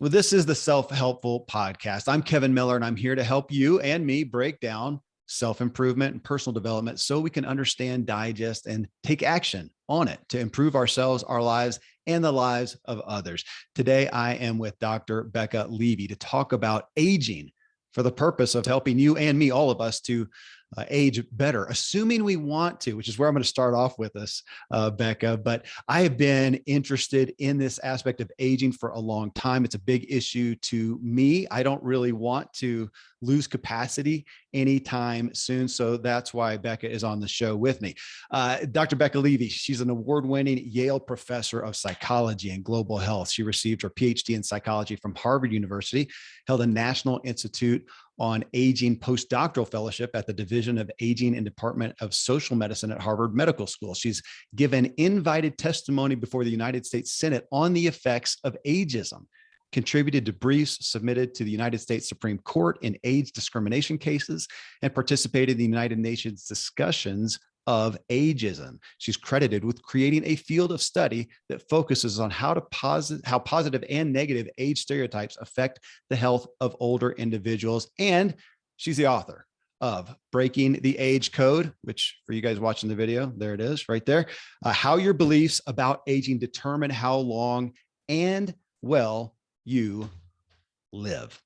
Well, this is the Self-Helpful Podcast. I'm Kevin Miller, and I'm here to help you and me break down self-improvement and personal development so we can understand, digest, and take action on it to improve ourselves, our lives, and the lives of others. Today, I am with Dr. Becca Levy to talk about aging for the purpose of helping you and me, all of us, to age better, assuming we want to, which is where I'm going to start off with this, Becca. But I have been interested in this aspect of aging for a long time. It's a big issue to me. I don't really want to lose capacity anytime soon. So that's why Becca is on the show with me. Dr. Becca Levy, she's an award-winning Yale professor of psychology and global health. She received her Ph.D. in psychology from Harvard University, held a National Institute on Aging postdoctoral fellowship at the Division of Aging and Department of Social Medicine at Harvard Medical School. She's given invited testimony before the United States Senate on the effects of ageism, contributed to briefs submitted to the United States Supreme Court in age discrimination cases, and participated in the United Nations discussions of ageism. She's credited with creating a field of study that focuses on how positive and negative age stereotypes affect the health of older individuals. And she's the author of Breaking the Age Code, which for you guys watching the video, there it is right there. How your beliefs about aging determine how long and well you live.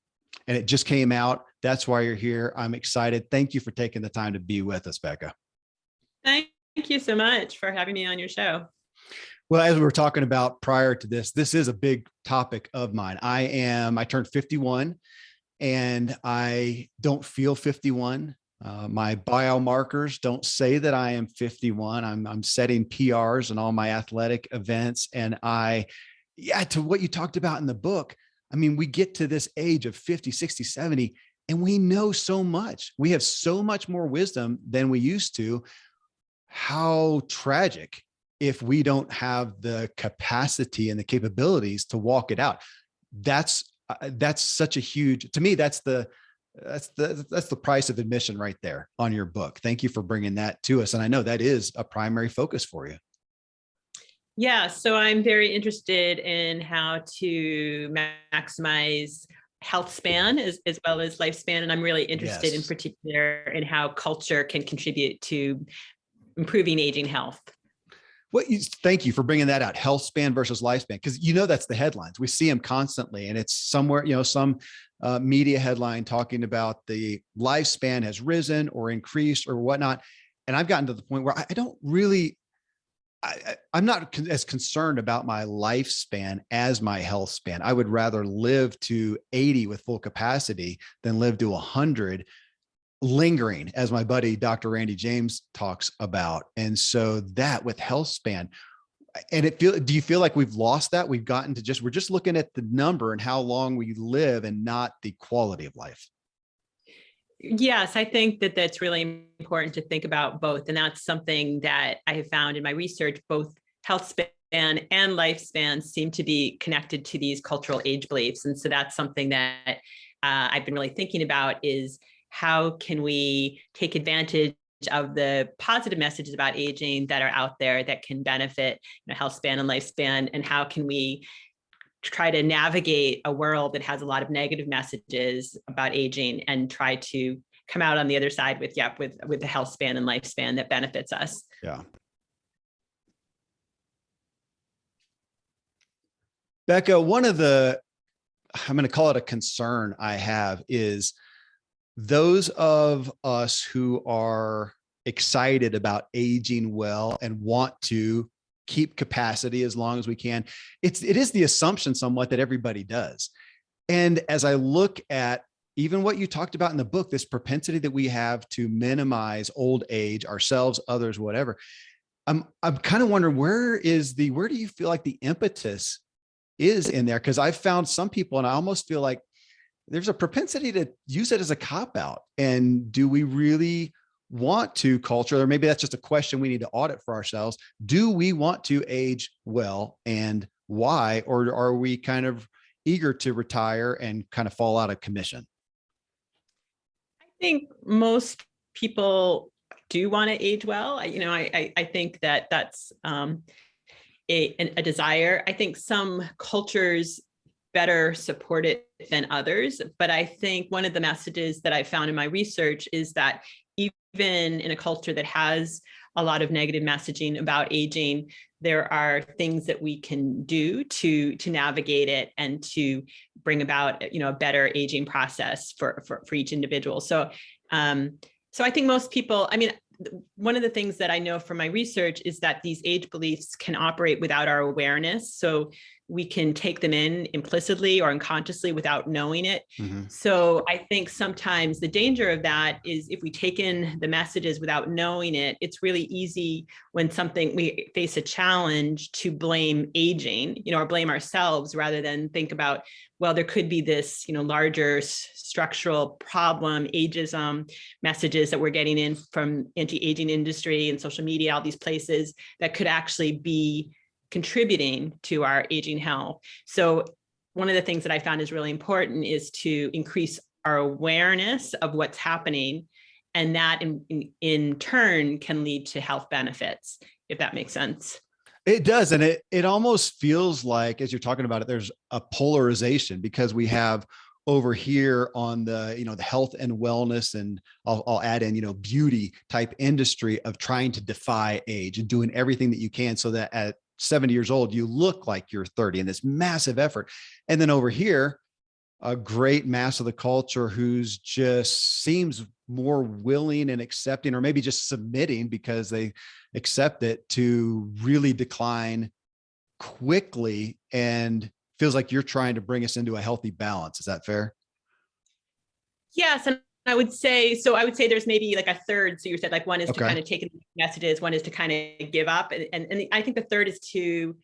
And it just came out. That's why you're here. I'm excited. Thank you for taking the time to be with us, Becca. Thank you so much for having me on your show. Well, as we were talking about prior to this is a big topic of mine. I turned 51 and I don't feel 51. My biomarkers don't say that I am 51. I'm setting PRs in all my athletic events. And to what you talked about in the book, I mean, we get to this age of 50, 60, 70, and we know so much. We have so much more wisdom than we used to. How tragic if we don't have the capacity and the capabilities to walk it out. That's such a huge, to me, that's the price of admission right there on your book. Thank you for bringing that to us. And I know that is a primary focus for you. Yeah, so I'm very interested in how to maximize health span as well as lifespan. And I'm really interested in particular in how culture can contribute to improving aging health. Thank you for bringing that out. Health span versus lifespan, because that's the headlines. We see them constantly, and it's somewhere, some media headline talking about the lifespan has risen or increased or whatnot. And I've gotten to the point where I'm not as concerned about my lifespan as my health span. I would rather live to 80 with full capacity than live to 100 lingering, as my buddy, Dr. Randy James, talks about. And so that with health span, and do you feel like we've lost that? We've gotten to we're just looking at the number and how long we live and not the quality of life. Yes, I think that that's really important to think about both. And that's something that I have found in my research. Both health span and lifespan seem to be connected to these cultural age beliefs. And so that's something that I've been really thinking about, is how can we take advantage of the positive messages about aging that are out there that can benefit health span and lifespan, and how can we try to navigate a world that has a lot of negative messages about aging and try to come out on the other side with the health span and lifespan that benefits us. Yeah. Becca, one of I'm going to call it a concern I have, is those of us who are excited about aging well and want to keep capacity as long as we can. It is the assumption somewhat that everybody does. And as I look at even what you talked about in the book, this propensity that we have to minimize old age, ourselves, others, whatever, I'm kind of wondering, where do you feel like the impetus is in there? Because I've found some people, and I almost feel like there's a propensity to use it as a cop-out. And do we really want to culture, or maybe that's just a question we need to audit for ourselves. Do we want to age well, and why? Or are we kind of eager to retire and kind of fall out of commission? I think most people do want to age well. I think that that's a desire. I think some cultures better supported than others. But I think one of the messages that I found in my research is that even in a culture that has a lot of negative messaging about aging, there are things that we can do to navigate it and to bring about, a better aging process for each individual. So I think most people, one of the things that I know from my research is that these age beliefs can operate without our awareness. So we can take them in implicitly or unconsciously without knowing it. Mm-hmm. So I think sometimes the danger of that is if we take in the messages without knowing it, it's really easy when we face a challenge to blame aging, or blame ourselves rather than think about, well, there could be this, larger structural problem, ageism, messages that we're getting in from anti-aging industry and social media, all these places that could actually be contributing to our aging health. So one of the things that I found is really important is to increase our awareness of what's happening. And that in turn can lead to health benefits, if that makes sense. It does. And it almost feels like, as you're talking about it, there's a polarization because we have over here on the, the health and wellness, and I'll add in, beauty type industry of trying to defy age and doing everything that you can so that at 70 years old, you look like you're 30, and this massive effort. And then over here, a great mass of the culture who's just seems more willing and accepting, or maybe just submitting because they accept it, to really decline quickly, and feels like you're trying to bring us into a healthy balance. Is that fair? Yes. And I would say there's maybe like a third. So you said like one is to kind of take in messages, one is to kind of give up. And I think the third is to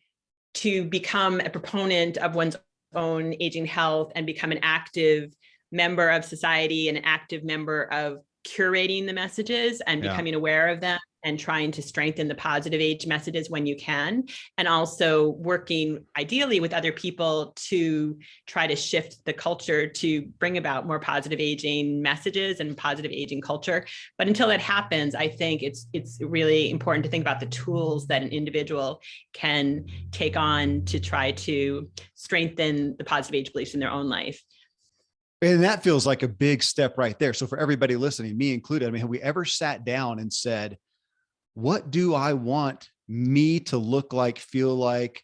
become a proponent of one's own aging health and become an active member of society, an active member of curating the messages and becoming aware of them and trying to strengthen the positive age messages when you can, and also working ideally with other people to try to shift the culture to bring about more positive aging messages and positive aging culture. But until that happens, I think it's really important to think about the tools that an individual can take on to try to strengthen the positive age beliefs in their own life. And that feels like a big step right there. So for everybody listening, me included, have we ever sat down and said, what do I want me to look like, feel like,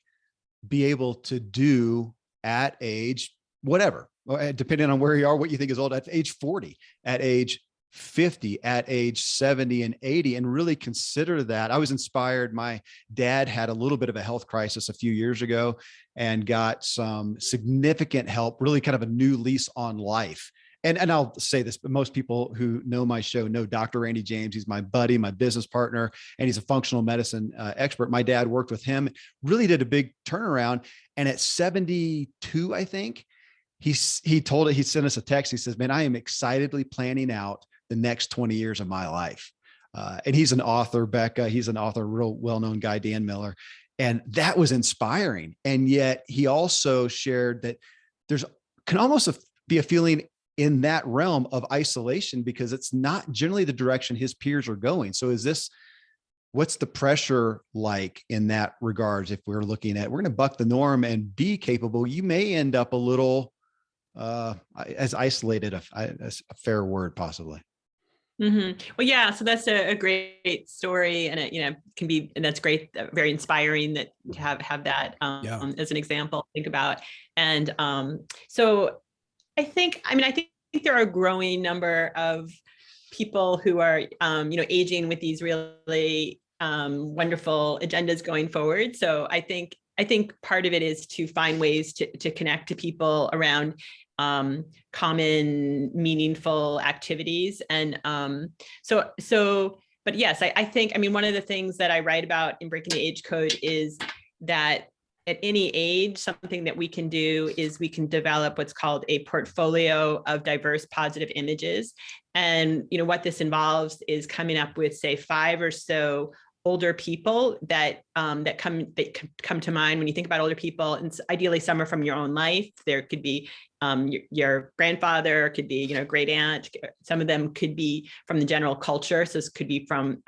be able to do at age, whatever, depending on where you are, what you think is old, at age 40, at age 50, at age 70 and 80, and really consider that. I was inspired. My dad had a little bit of a health crisis a few years ago and got some significant help, really kind of a new lease on life. And I'll say this, but most people who know my show know Dr. Randy James. He's my buddy, my business partner, and he's a functional medicine expert. My dad worked with him, really did a big turnaround. And at 72, I think, he sent us a text. He says, man, I am excitedly planning out the next 20 years of my life. And he's an author, Becca. He's an author, real well-known guy, Dan Miller. And that was inspiring. And yet he also shared that can almost be a feeling in that realm of isolation because it's not generally the direction his peers are going. So what's the pressure like in that regards? If we're looking at, we're going to buck the norm and be capable, you may end up a little as isolated, as a fair word, possibly. Mm-hmm. Well, yeah. So that's a great story, and and that's great, very inspiring that to have that as an example to think about. And so I think there are a growing number of people who are, aging with these really wonderful agendas going forward. So I think part of it is to find ways to connect to people around common, meaningful activities. And but yes, I think, one of the things that I write about in Breaking the Age Code is that at any age, something that we can do is we can develop what's called a portfolio of diverse positive images. And, what this involves is coming up with, say, 5 or so older people that come to mind when you think about older people. And ideally, some are from your own life. There could be your grandfather, could be great aunt. Some of them could be from the general culture. So this could be from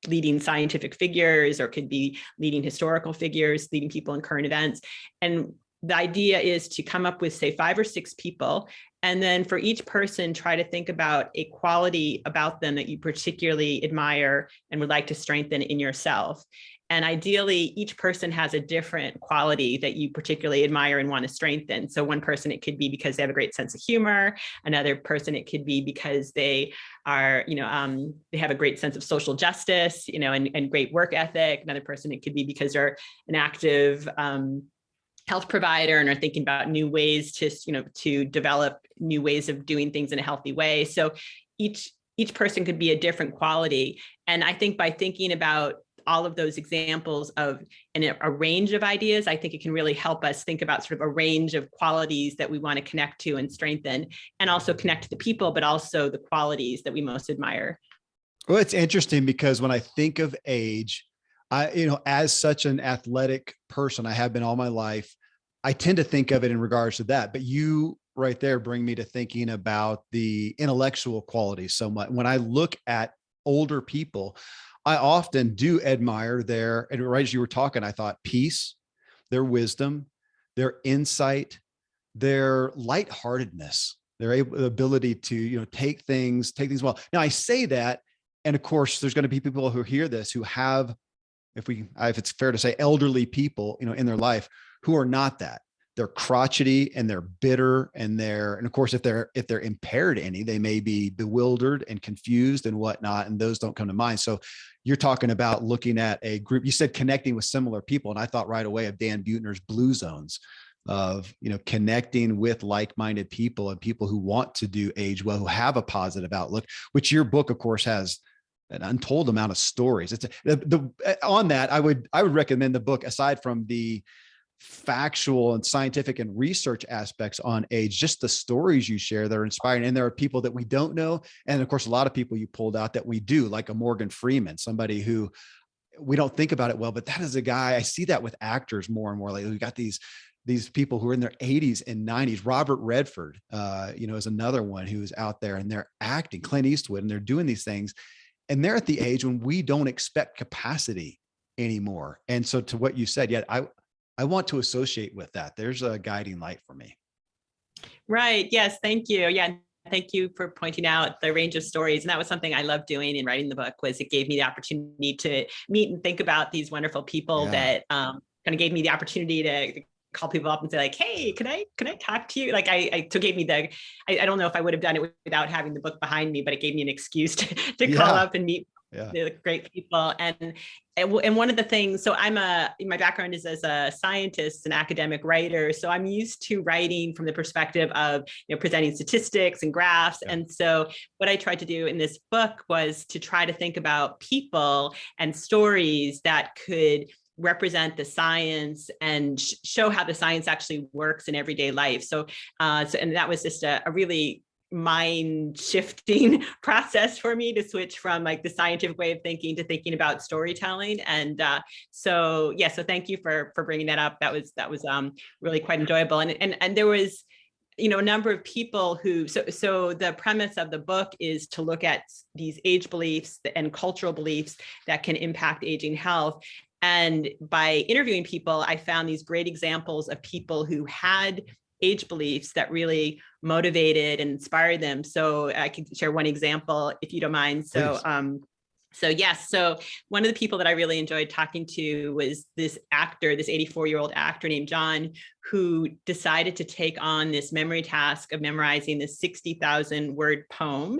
leading scientific figures, or could be leading historical figures, leading people in current events. And the idea is to come up with, say, 5 or 6 people, and then for each person, try to think about a quality about them that you particularly admire and would like to strengthen in yourself. And ideally, each person has a different quality that you particularly admire and want to strengthen. So one person, it could be because they have a great sense of humor. Another person, it could be because they are, they have a great sense of social justice, and great work ethic. Another person, it could be because they're an active health provider and are thinking about new ways to develop new ways of doing things in a healthy way. So each person could be a different quality. And I think by thinking about all of those examples of a range of ideas, I think it can really help us think about sort of a range of qualities that we want to connect to and strengthen, and also connect to the people, but also the qualities that we most admire. Well, it's interesting because when I think of age, as such an athletic person, I have been all my life, I tend to think of it in regards to that. But you right there bring me to thinking about the intellectual qualities so much. When I look at older people, I often do admire and right as you were talking, I thought peace, their wisdom, their insight, their lightheartedness, their ability to, take things well. Now I say that, and of course, there's going to be people who hear this who have, if it's fair to say, elderly people, in their life who are not that. They're crotchety and they're bitter and of course, if they're impaired any, they may be bewildered and confused and whatnot. And those don't come to mind. So you're talking about looking at a group, you said connecting with similar people. And I thought right away of Dan Buettner's Blue Zones of, connecting with like-minded people and people who want to do age well, who have a positive outlook, which your book, of course, has an untold amount of stories. On that, I would recommend the book, aside from the factual and scientific and research aspects on age, just the stories you share that are inspiring. And there are people that we don't know. And of course, a lot of people you pulled out that we do, like a Morgan Freeman, somebody who we don't think about it well, but that is a guy, I see that with actors more and more lately. We've got these people who are in their 80s and 90s. Robert Redford, is another one who's out there and they're acting, Clint Eastwood, and they're doing these things. And they're at the age when we don't expect capacity anymore. And so to what you said, I want to associate with that. There's a guiding light for me. Right. Yes. Thank you. Yeah. Thank you for pointing out the range of stories. And that was something I loved doing in writing the book, was it gave me the opportunity to meet and think about these wonderful people that kind of gave me the opportunity to call people up and say, like, hey, can I talk to you? Like I gave me I don't know if I would have done it without having the book behind me, but it gave me an excuse to call up and meet the great people. And one of the things, so my background is as a scientist and academic writer. So I'm used to writing from the perspective of, presenting statistics and graphs. Yeah. And so what I tried to do in this book was to try to think about people and stories that could represent the science and show how the science actually works in everyday life. So and that was just a really mind shifting process for me to switch from like the scientific way of thinking to thinking about storytelling. And so thank you for bringing that up. That was really quite enjoyable. And there was, a number of people who, so the premise of the book is to look at these age beliefs and cultural beliefs that can impact aging health. And by interviewing people, I found these great examples of people who had age beliefs that really motivated and inspired them. So I can share one example if you don't mind. So, so one of the people that I really enjoyed talking to was this actor, this 84-year-old actor named John, who decided to take on this memory task of memorizing this 60,000 word poem.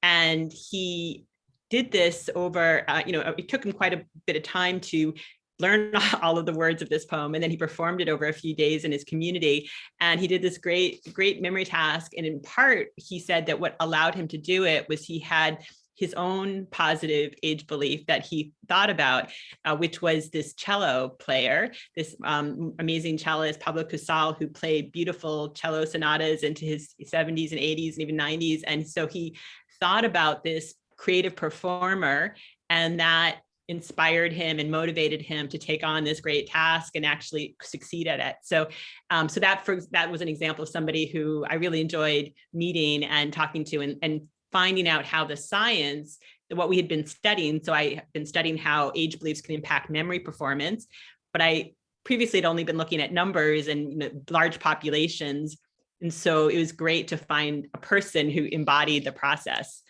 And he did this over, it took him quite a bit of time to learn all of the words of this poem. And then he performed it over a few days in his community. And he did this great memory task. And in part, he said that what allowed him to do it was he had his own positive age belief that he thought about, which was this cello player, this amazing cellist, Pablo Casal, who played beautiful cello sonatas into his 70s and 80s and even 90s. And so he thought about this creative performer, and that inspired him and motivated him to take on this great task and actually succeed at it. So, that was an example of somebody who I really enjoyed meeting and talking to, and finding out how the science, what we had been studying. So I have been studying how age beliefs can impact memory performance, but I previously had only been looking at numbers and large populations. And so it was great to find a person who embodied the process.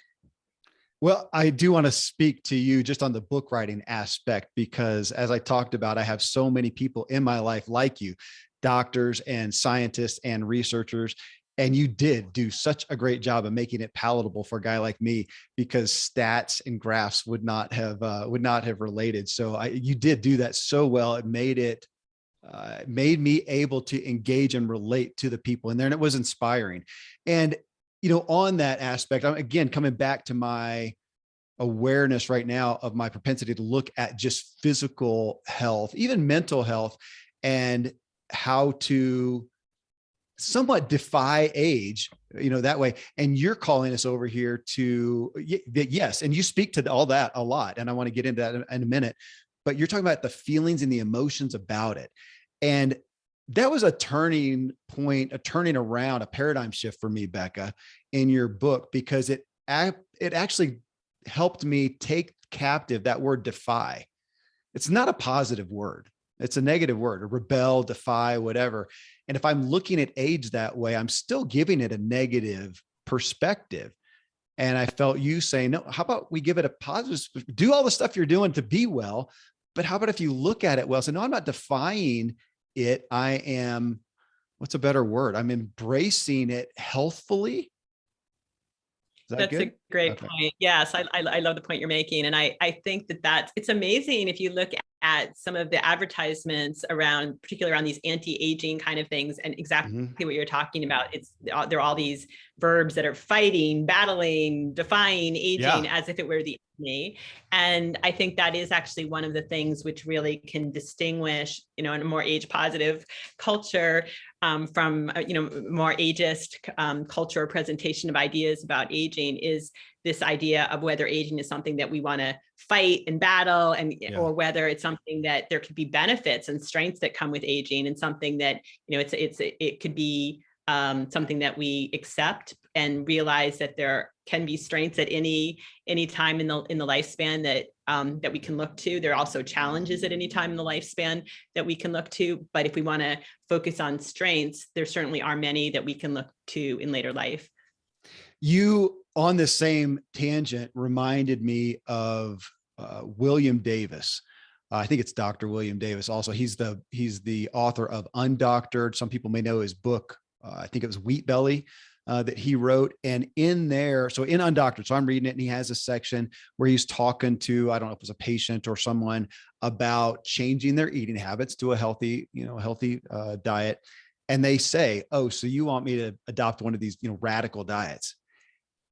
Well, I do want to speak to you just on the book writing aspect, because as I talked about, I have so many people in my life like you, doctors and scientists and researchers. And you did do such a great job of making it palatable for a guy like me, because stats and graphs would not have related. So you did do that so well. It made me able to engage and relate to the people in there, and it was inspiring. And on that aspect, I'm again coming back to my awareness right now of my propensity to look at just physical health, even mental health, and how to somewhat defy age, that way. And you're calling us over here to, yes. And you speak to all that a lot. And I want to get into that in a minute, but you're talking about the feelings and the emotions about it. And that was a turning point, a turning around, a paradigm shift for me, Becca, in your book, because it actually helped me take captive that word defy. It's not a positive word. It's a negative word, rebel, defy, whatever. And if I'm looking at age that way, I'm still giving it a negative perspective. And I felt you saying, no, how about we give it a positive, do all the stuff you're doing to be well, but how about if you look at it well, say, no, I'm not defying it. I am, what's a better word? I'm embracing it healthfully. That's good? A great point. Yes, I love the point you're making. And I think that it's amazing if you look at some of the advertisements around, particularly around these anti-aging kind of things, and exactly what you're talking about. There are all these verbs that are fighting, battling, defying aging as if it were the enemy. And I think that is actually one of the things which really can distinguish, in a more age positive culture from, more ageist culture or presentation of ideas about aging, is this idea of whether aging is something that we want to fight and battle, or whether it's something that there could be benefits and strengths that come with aging, and something that, it could be something that we accept and realize that there can be strengths at any time in the lifespan that we can look to. There are also challenges at any time in the lifespan that we can look to. But if we want to focus on strengths, there certainly are many that we can look to in later life. You, on the same tangent, reminded me of William Davis. I think it's Dr. William Davis. Also, he's the author of Undoctored. Some people may know his book. I think it was Wheat Belly that he wrote. And in there, so in Undoctored, so I'm reading it, and he has a section where he's talking to, I don't know if it was a patient or someone, about changing their eating habits to a healthy diet. And they say, oh, so you want me to adopt one of these, radical diets?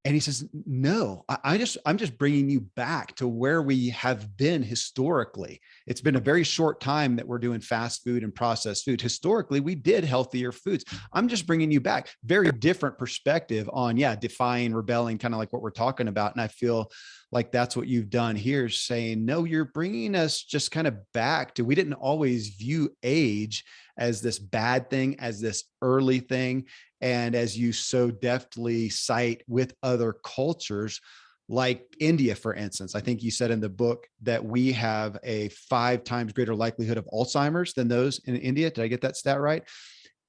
And he says, no, I'm just bringing you back to where we have been historically. It's been a very short time that we're doing fast food and processed food. Historically, we did healthier foods. I'm just bringing you back. Very different perspective on, defying, rebelling, kind of like what we're talking about. And I feel like that's what you've done here, saying, no, you're bringing us just kind of back to, we didn't always view age as this bad thing, as this early thing. And as you so deftly cite with other cultures, like India, for instance, I think you said in the book that we have a 5 times greater likelihood of Alzheimer's than those in India. Did I get that stat right?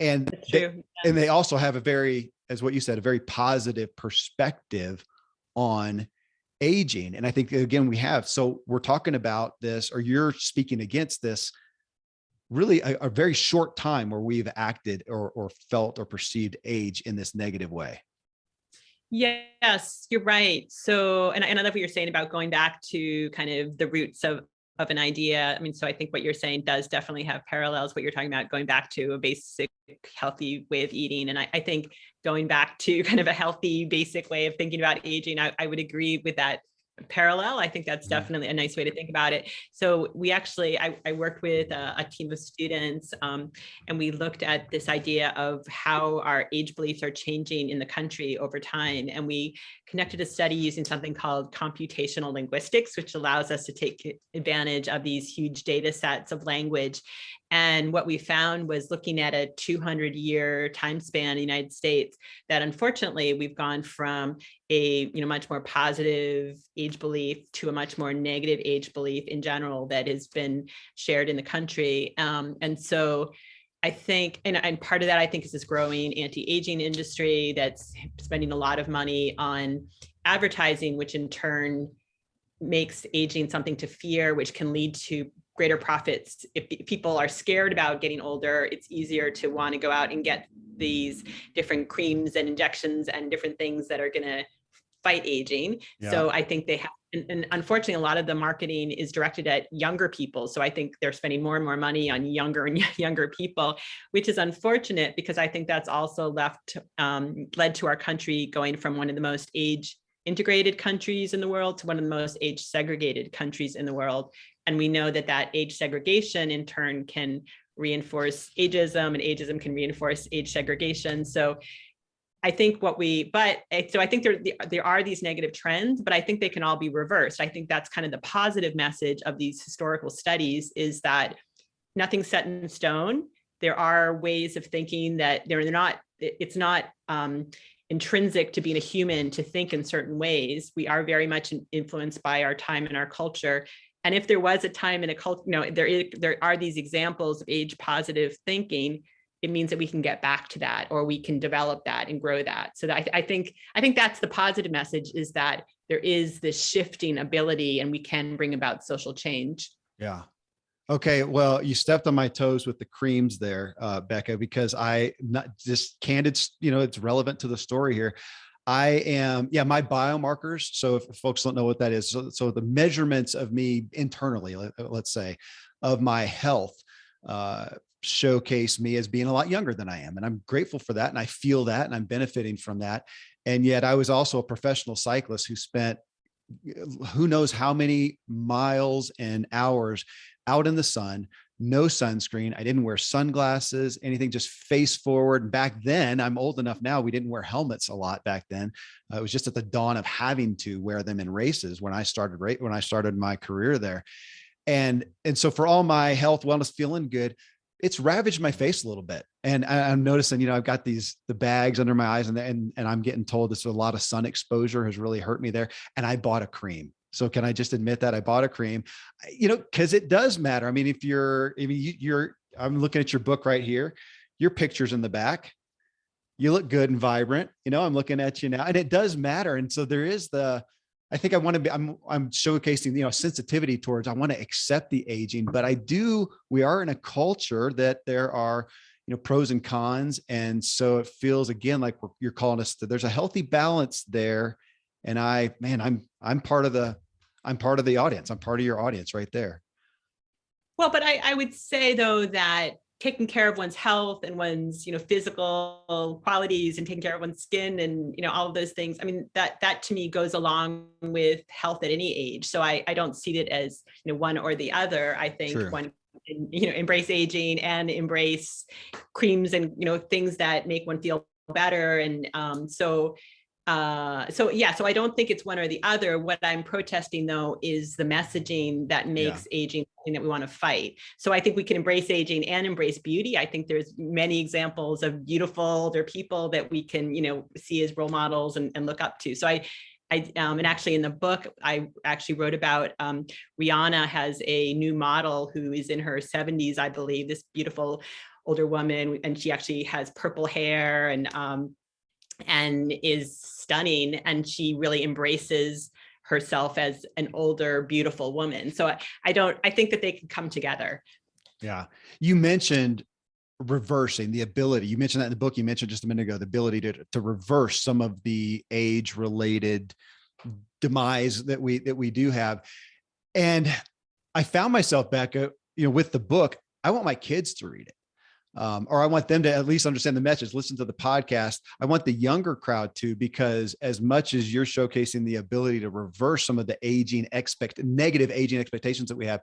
And they also have a very, as what you said, a very positive perspective on aging. And I think, again, so we're talking about this, or you're speaking against this, really a very short time where we've acted or felt or perceived age in this negative way. Yes, you're right. So, and I love what you're saying about going back to kind of the roots of an idea. I mean, so I think what you're saying does definitely have parallels, what you're talking about, going back to a basic healthy way of eating. And I think going back to kind of a healthy, basic way of thinking about aging, I would agree with that parallel. I think that's definitely a nice way to think about it. So we actually, I worked with a team of students, and we looked at this idea of how our age beliefs are changing in the country over time. And we connected a study using something called computational linguistics, which allows us to take advantage of these huge data sets of language. And what we found was, looking at a 200-year time span in the United States, that unfortunately we've gone from a much more positive age belief to a much more negative age belief in general that has been shared in the country. And so I think, and part of that, I think, is this growing anti-aging industry that's spending a lot of money on advertising, which in turn makes aging something to fear, which can lead to greater profits. If people are scared about getting older, it's easier to want to go out and get these different creams and injections and different things that are going to fight aging. Yeah. So I think they have, and unfortunately, a lot of the marketing is directed at younger people. So I think they're spending more and more money on younger and younger people, which is unfortunate, because I think that's also led to our country going from one of the most age integrated countries in the world to one of the most age segregated countries in the world. And we know that age segregation in turn can reinforce ageism, and ageism can reinforce age segregation. So I think I think there are these negative trends, but I think they can all be reversed. I think that's kind of the positive message of these historical studies, is that nothing's set in stone. There are ways of thinking that it's not intrinsic to being a human to think in certain ways. We are very much influenced by our time and our culture. And if there was a time in a culture, there are these examples of age positive thinking, it means that we can get back to that, or we can develop that and grow that. So that I think that's the positive message, is that there is this shifting ability and we can bring about social change. Yeah. Okay. Well, you stepped on my toes with the creams there, Becca, because not just candid, it's relevant to the story here. My biomarkers. So if folks don't know what that is, so the measurements of me internally, let's say, of my health, showcase me as being a lot younger than I am. And I'm grateful for that. And I feel that, and I'm benefiting from that. And yet I was also a professional cyclist who spent who knows how many miles and hours out in the sun, no sunscreen. I didn't wear sunglasses, anything, just face forward. And back then, I'm old enough now, we didn't wear helmets a lot back then. It was just at the dawn of having to wear them in races when I started my career there. And so for all my health, wellness, feeling good, it's ravaged my face a little bit. And I'm noticing, I've got the bags under my eyes, and I'm getting told this, a lot of sun exposure has really hurt me there. And I bought a cream. So can I just admit that I bought a cream, cause it does matter. I mean, I'm looking at your book right here, your picture's in the back, you look good and vibrant, I'm looking at you now, and it does matter. And so there is I think I want to be, I'm showcasing, sensitivity towards, I want to accept the aging, but we are in a culture that there are, pros and cons. And so it feels again, like you're calling us there's a healthy balance there. And I'm part of the audience. I'm part of your audience right there. Well, but I would say though, that taking care of one's health and one's, physical qualities, and taking care of one's skin and, all of those things. I mean, that to me goes along with health at any age. So I don't see it as, one or the other. I think Sure. One, embrace aging and embrace creams and, things that make one feel better. And so I don't think it's one or the other. What I'm protesting though is the messaging that makes aging something that we want to fight. So I think we can embrace aging and embrace beauty. I think there's many examples of beautiful older people that we can, see as role models and look up to. So and actually in the book, I actually wrote about Rihanna has a new model who is in her 70s, I believe, this beautiful older woman, and she actually has purple hair and is stunning, and she really embraces herself as an older, beautiful woman. So I think that they can come together. Yeah. You mentioned reversing the ability. You mentioned that in the book, you mentioned just a minute ago, the ability to reverse some of the age related demise that we do have. And I found myself, Becca, with the book, I want my kids to read it. Or I want them to at least understand the message, listen to the podcast. I want the younger crowd to, because as much as you're showcasing the ability to reverse some of the negative aging expectations that we have.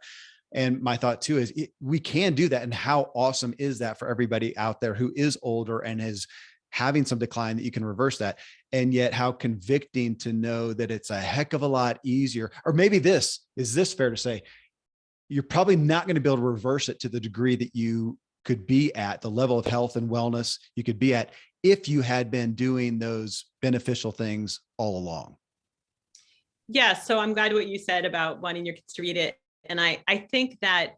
And my thought too is we can do that. And how awesome is that for everybody out there who is older and is having some decline, that you can reverse that. And yet how convicting to know that it's a heck of a lot easier, or maybe is this fair to say? you're probably not going to be able to reverse it to the degree that you could be at, the level of health and wellness you could be at, if you had been doing those beneficial things all along. Yeah, so I'm glad what you said about wanting your kids to read it. And I think that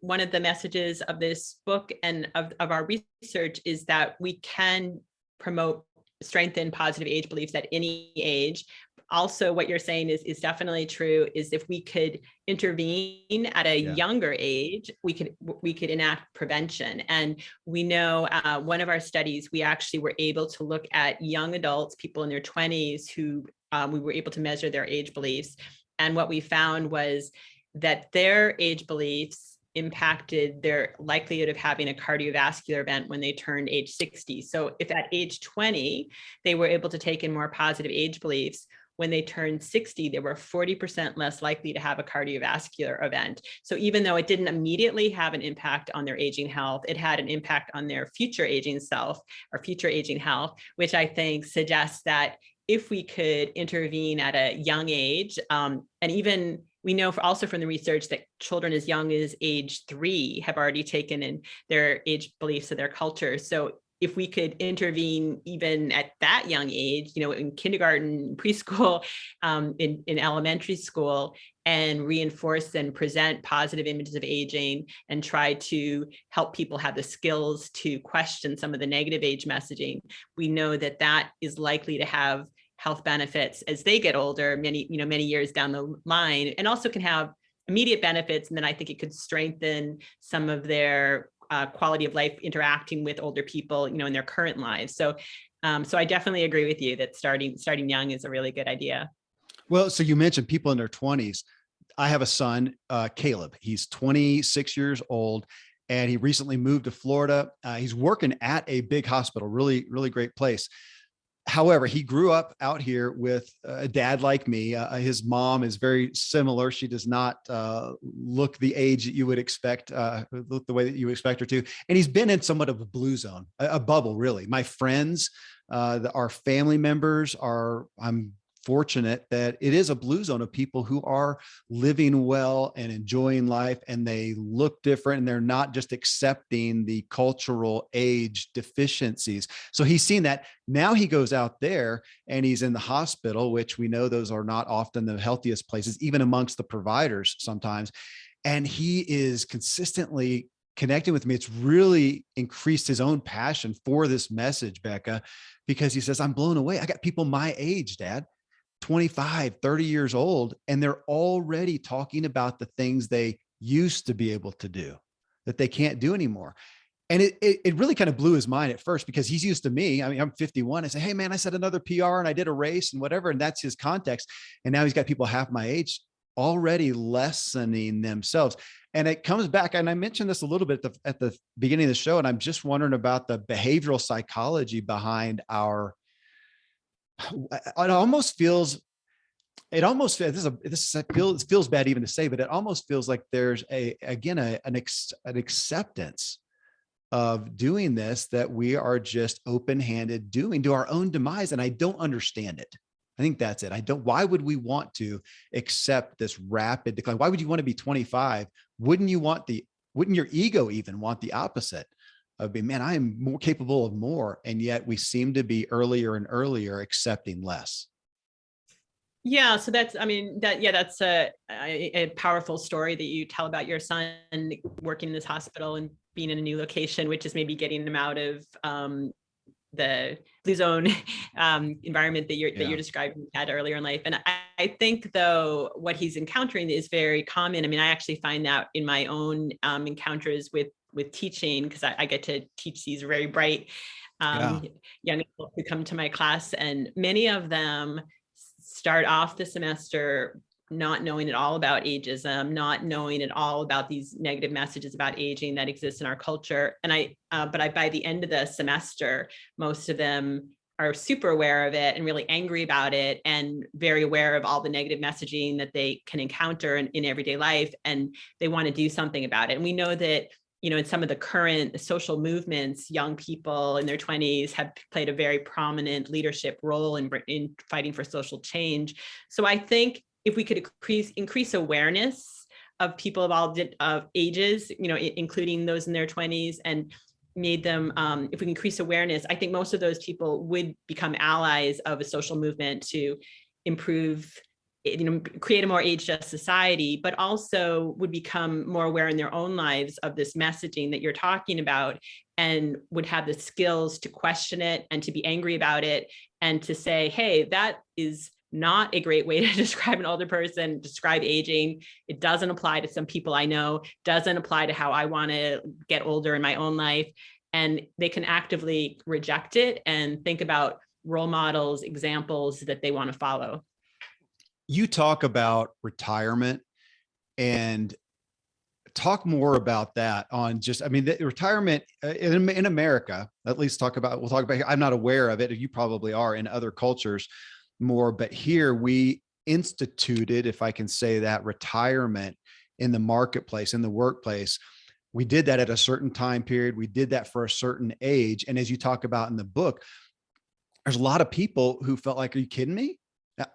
one of the messages of this book and of our research is that we can promote, strengthen positive age beliefs at any age. Also, what you're saying is definitely true, is if we could intervene at a younger age, we could enact prevention. And we know one of our studies, we actually were able to look at young adults, people in their 20s, who we were able to measure their age beliefs. And what we found was that their age beliefs impacted their likelihood of having a cardiovascular event when they turned age 60. So if at age 20, they were able to take in more positive age beliefs, when they turned 60, they were 40% less likely to have a cardiovascular event. So even though it didn't immediately have an impact on their aging health, it had an impact on their future aging self or future aging health, which I think suggests that if we could intervene at a young age, and even we know also from the research that children as young as age 3 have already taken in their age beliefs of their culture. So if we could intervene even at that young age, in kindergarten, preschool, in elementary school, and reinforce and present positive images of aging and try to help people have the skills to question some of the negative age messaging, we know that that is likely to have health benefits as they get older, many years down the line, and also can have immediate benefits. And then I think it could strengthen some of their quality of life interacting with older people, in their current lives. So I definitely agree with you that starting young is a really good idea. Well, so you mentioned people in their 20s. I have a son, Caleb. He's 26 years old, and he recently moved to Florida. He's working at a big hospital, really, really great place. However, he grew up out here with a dad like me. His mom is very similar. She does not look the age that you would expect, look the way that you expect her to. And he's been in somewhat of a blue zone, a bubble, really. My friends, our family members I'm fortunate that it is a blue zone of people who are living well and enjoying life, and they look different, and they're not just accepting the cultural age deficiencies. So he's seen that. Now he goes out there and he's in the hospital, which we know those are not often the healthiest places, even amongst the providers sometimes. And he is consistently connecting with me. It's really increased his own passion for this message, Becca, because he says, I'm blown away. I got people my age, Dad, 25, 30 years old, and they're already talking about the things they used to be able to do that they can't do anymore. And it really kind of blew his mind at first, because he's used to me. I mean, I'm 51. I say, hey man, I set another PR and I did a race and whatever. And that's his context. And now he's got people half my age already lessening themselves. And it comes back. And I mentioned this a little bit at the beginning of the show. And I'm just wondering about the behavioral psychology behind it feels bad even to say, but it almost feels like there's an acceptance of doing this, that we are just open-handed doing to our own demise. And I don't understand it. I think that's it. Why would we want to accept this rapid decline? Why would you want to be 25? Wouldn't your ego even want the opposite of being, man, I am more capable of more. And yet we seem to be earlier and earlier accepting less. Yeah, so that's a powerful story that you tell about your son working in this hospital and being in a new location, which is maybe getting them out of the blue zone environment that you're describing had earlier in life. And I think, though, what he's encountering is very common. I mean, I actually find that in my own encounters with teaching, because I get to teach these very bright young people who come to my class, and many of them start off the semester not knowing at all about ageism, not knowing at all about these negative messages about aging that exist in our culture. And by the end of the semester, most of them are super aware of it and really angry about it, and very aware of all the negative messaging that they can encounter in everyday life. And they want to do something about it. And we know that, in some of the current social movements, young people in their 20s have played a very prominent leadership role in fighting for social change. So I think if we could increase awareness of people of all ages, including those in their 20s, and made them, if we increase awareness, I think most of those people would become allies of a social movement to improve, create a more age-just society, but also would become more aware in their own lives of this messaging that you're talking about, and would have the skills to question it and to be angry about it and to say, hey, that is not a great way to describe an older person, describe aging. It doesn't apply to some people I know, doesn't apply to how I want to get older in my own life. And they can actively reject it and think about role models, examples that they want to follow. You talk about retirement, and talk more about that on just, I mean, the retirement in America, at least we'll talk about here. I'm not aware of it. You probably are in other cultures more, but here we instituted, if I can say that, retirement in the marketplace, in the workplace. We did that at a certain time period. We did that for a certain age. And as you talk about in the book, there's a lot of people who felt like, are you kidding me?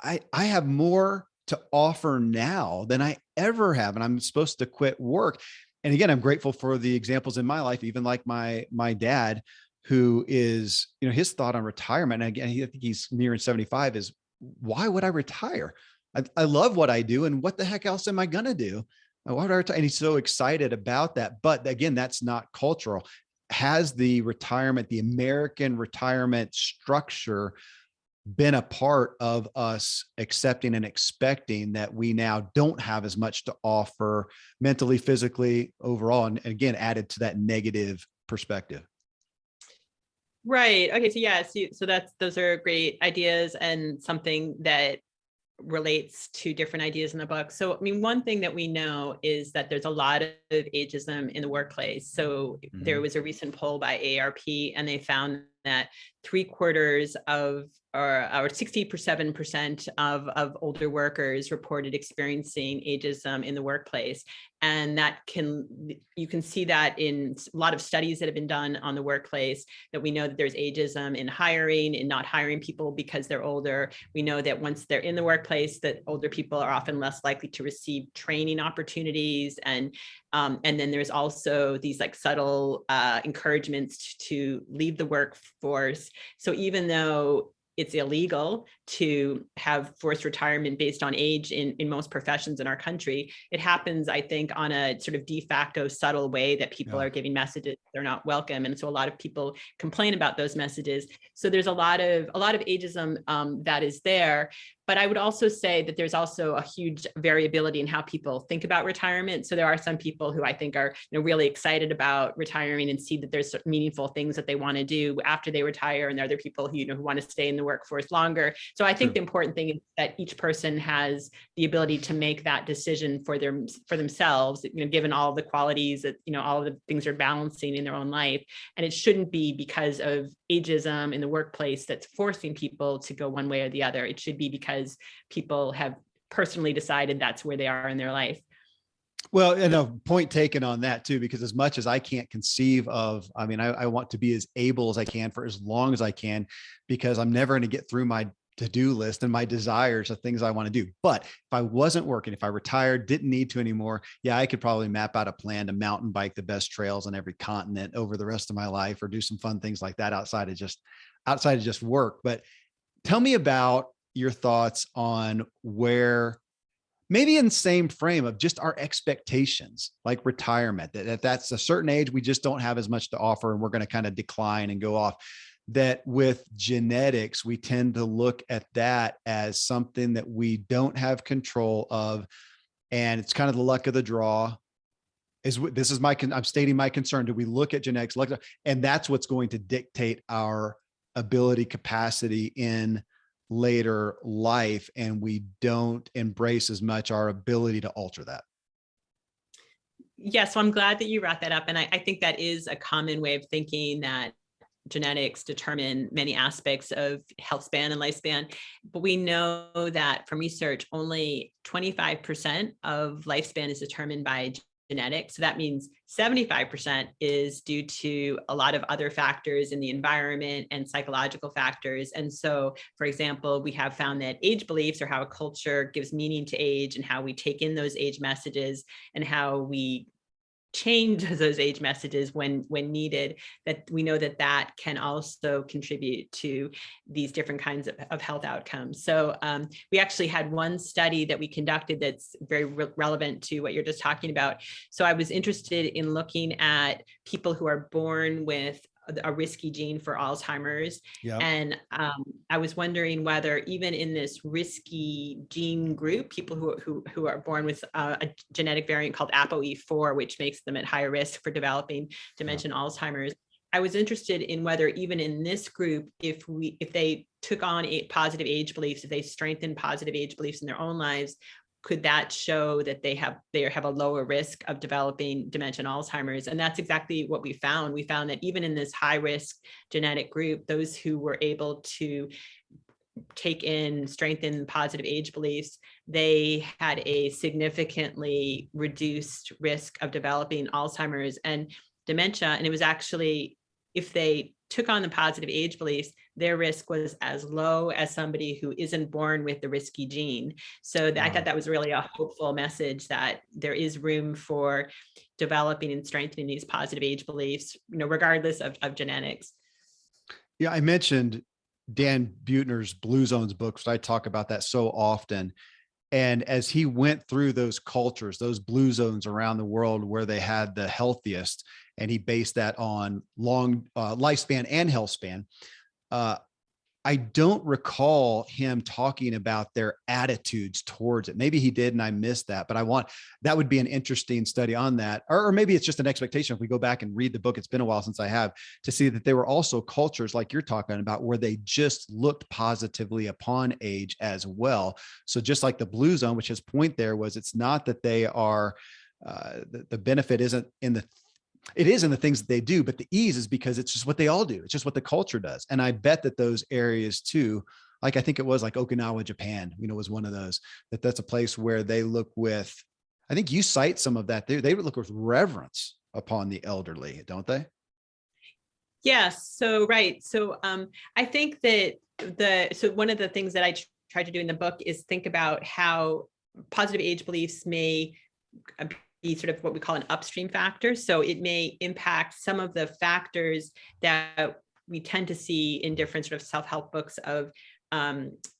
I have more to offer now than I ever have. And I'm supposed to quit work. And again, I'm grateful for the examples in my life, even like my dad, who is, his thought on retirement. And again, I think he's nearing 75, is why would I retire? I love what I do. And what the heck else am I going to do? Why would I retire? And he's so excited about that. But again, that's not cultural. Has the American retirement structure been a part of us accepting and expecting that we now don't have as much to offer mentally, physically, overall, and again, added to that negative perspective? Right. Okay. So yes, so those are great ideas, and something that relates to different ideas in the book. So, I mean, one thing that we know is that there's a lot of ageism in the workplace. So there was a recent poll by AARP, and they found that 3/4 of, or 67% of older workers reported experiencing ageism in the workplace. And you can see that in a lot of studies that have been done on the workplace, that we know that there's ageism in hiring, in not hiring people because they're older. We know that once they're in the workplace, that older people are often less likely to receive training opportunities. And then there's also these like subtle encouragements to leave the workforce. So even though it's illegal to have forced retirement based on age in most professions in our country, it happens, I think, on a sort of de facto subtle way that people are giving messages they're not welcome. And so a lot of people complain about those messages. So there's a lot of ageism that is there. But I would also say that there's also a huge variability in how people think about retirement. So there are some people who I think are really excited about retiring and see that there's meaningful things that they want to do after they retire, and there are other people who who want to stay in the workforce longer. So I think the important thing is that each person has the ability to make that decision for themselves, given all the qualities that all of the things are balancing in their own life. And it shouldn't be because of ageism in the workplace that's forcing people to go one way or the other. It should be because people have personally decided that's where they are in their life. Well, and a point taken on that too, because as much as I can't conceive of, I mean, I want to be as able as I can for as long as I can, because I'm never going to get through my to-do list and my desires of things I want to do. But if I wasn't working, if I retired, didn't need to anymore, yeah, I could probably map out a plan to mountain bike the best trails on every continent over the rest of my life, or do some fun things like that outside of just work. But tell me about your thoughts on where, maybe in the same frame of just our expectations, like retirement, that that's a certain age, we just don't have as much to offer and we're going to kind of decline and go off. That with genetics, we tend to look at that as something that we don't have control of. And it's kind of the luck of the draw. I'm stating my concern. Do we look at genetics, and that's what's going to dictate our ability, capacity in later life, and we don't embrace as much our ability to alter that? Yeah, so I'm glad that you brought that up. And I think that is a common way of thinking, that genetics determine many aspects of health span and lifespan. But we know that from research, only 25% of lifespan is determined by genetic. So that means 75% is due to a lot of other factors in the environment and psychological factors. And so, for example, we have found that age beliefs, or how a culture gives meaning to age and how we take in those age messages and how we change those age messages when needed, that we know that that can also contribute to these different kinds of health outcomes. So we actually had one study that we conducted that's very relevant to what you're just talking about. So I was interested in looking at people who are born with a risky gene for Alzheimer's. Yep. And I was wondering whether even in this risky gene group, people who are born with a genetic variant called ApoE4, which makes them at higher risk for developing dementia and Alzheimer's, I was interested in whether even in this group, if they took on positive age beliefs, if they strengthened positive age beliefs in their own lives, could that show that they have a lower risk of developing dementia and Alzheimer's? And that's exactly what we found. We found that even in this high risk genetic group, those who were able to take in strengthen positive age beliefs, they had a significantly reduced risk of developing Alzheimer's and dementia. And it was actually, if they took on the positive age beliefs, their risk was as low as somebody who isn't born with the risky gene. So I thought that was really a hopeful message, that there is room for developing and strengthening these positive age beliefs, regardless of genetics. Yeah, I mentioned Dan Buettner's Blue Zones books. I talk about that so often. And as he went through those cultures, those blue zones around the world where they had the healthiest, and he based that on long lifespan and health span, I don't recall him talking about their attitudes towards it. Maybe he did and I missed that, but that would be an interesting study on that. Or maybe it's just an expectation. If we go back and read the book, it's been a while since I have, to see that there were also cultures like you're talking about where they just looked positively upon age as well. So just like the Blue Zone, which his point there was, it's not that they are, the benefit isn't in it is in the things that they do, but the ease is because it's just what they all do. It's just what the culture does. And I bet that those areas too, like I think it was like Okinawa, Japan, was one of those, that's a place where they look with, I think you cite some of that. They would look with reverence upon the elderly, don't they? Yes. So, right. So I think that so one of the things that I tried to do in the book is think about how positive age beliefs may be sort of what we call an upstream factor. So it may impact some of the factors that we tend to see in different sort of self-help books of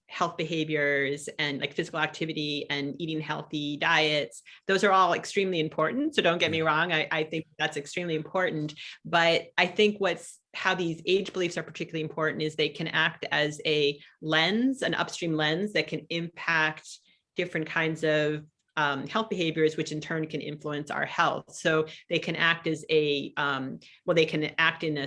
health behaviors and like physical activity and eating healthy diets. Those are all extremely important. So don't get me wrong. I think that's extremely important. But I think how these age beliefs are particularly important is they can act as a lens, an upstream lens that can impact different kinds of health behaviors, which in turn can influence our health. So they can act as they can act in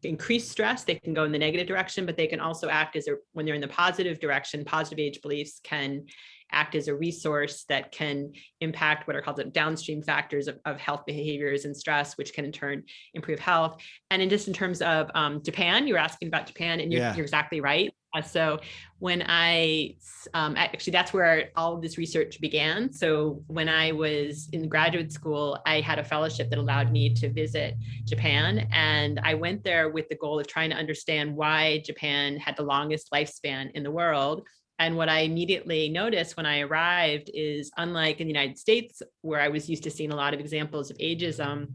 increased stress. They can go in the negative direction, but they can also act when they're in the positive direction. Positive age beliefs can act as a resource that can impact what are called the downstream factors of health behaviors and stress, which can in turn improve health. And in terms of Japan, you were asking about Japan, and you're exactly right. So when actually that's where all of this research began. So when I was in graduate school, I had a fellowship that allowed me to visit Japan. And I went there with the goal of trying to understand why Japan had the longest lifespan in the world. And what I immediately noticed when I arrived is, unlike in the United States, where I was used to seeing a lot of examples of ageism,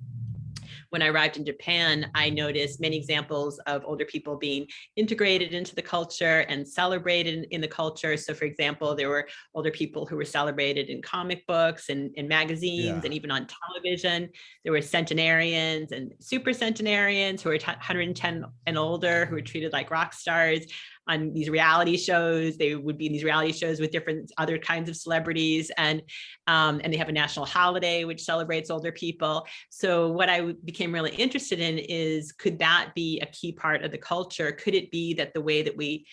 when I arrived in Japan, I noticed many examples of older people being integrated into the culture and celebrated in the culture. So for example, there were older people who were celebrated in comic books and in magazines and even on television. There were centenarians and super centenarians who were 110 and older, who were treated like rock stars on these reality shows. They would be in these reality shows with different other kinds of celebrities, and they have a national holiday which celebrates older people. So what I became really interested in is, could that be a key part of the culture? Could it be that the way that we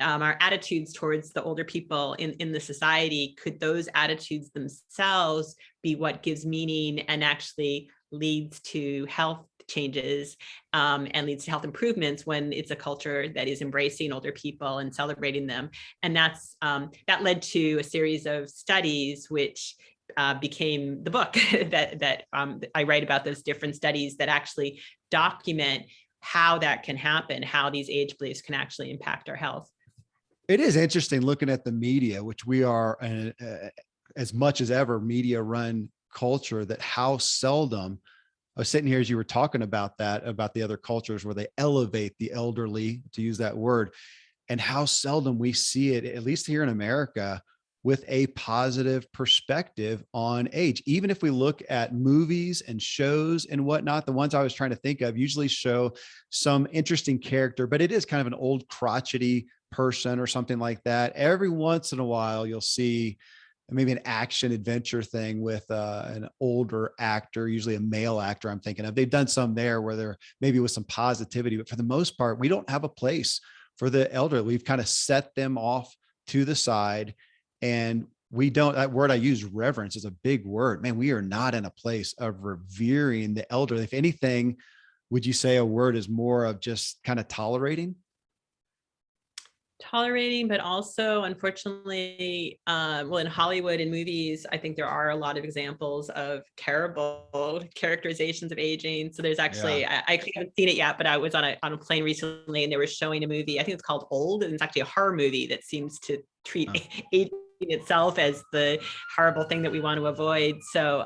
our attitudes towards the older people in the society, could those attitudes themselves be what gives meaning and actually leads to health changes and leads to health improvements when it's a culture that is embracing older people and celebrating them? And that led to a series of studies which became the book that I write about, those different studies that actually document how that can happen, how these age beliefs can actually impact our health. It is interesting looking at the media, which we are as much as ever media run culture, that how seldom I was sitting here as you were talking about that, about the other cultures where they elevate the elderly, to use that word, and how seldom we see it, at least here in America, with a positive perspective on age. Even if we look at movies and shows and whatnot, the ones I was trying to think of usually show some interesting character, but it is kind of an old crotchety person or something like that. Every once in a while, you'll see maybe an action adventure thing with an older actor, usually a male actor I'm thinking of. They've done some there where they're maybe with some positivity, but for the most part, we don't have a place for the elderly. We've kind of set them off to the side, and we don't, that word I use, reverence, is a big word. Man, we are not in a place of revering the elderly. If anything, would you say a word is more of just kind of tolerating? Tolerating, but also, unfortunately, well, in Hollywood and movies, I think there are a lot of examples of terrible characterizations of aging. So there's actually, Yeah. I actually haven't seen it yet, but I was on a plane recently and they were showing a movie, I think it's called Old, and it's actually a horror movie that seems to treat aging itself as the horrible thing that we want to avoid. So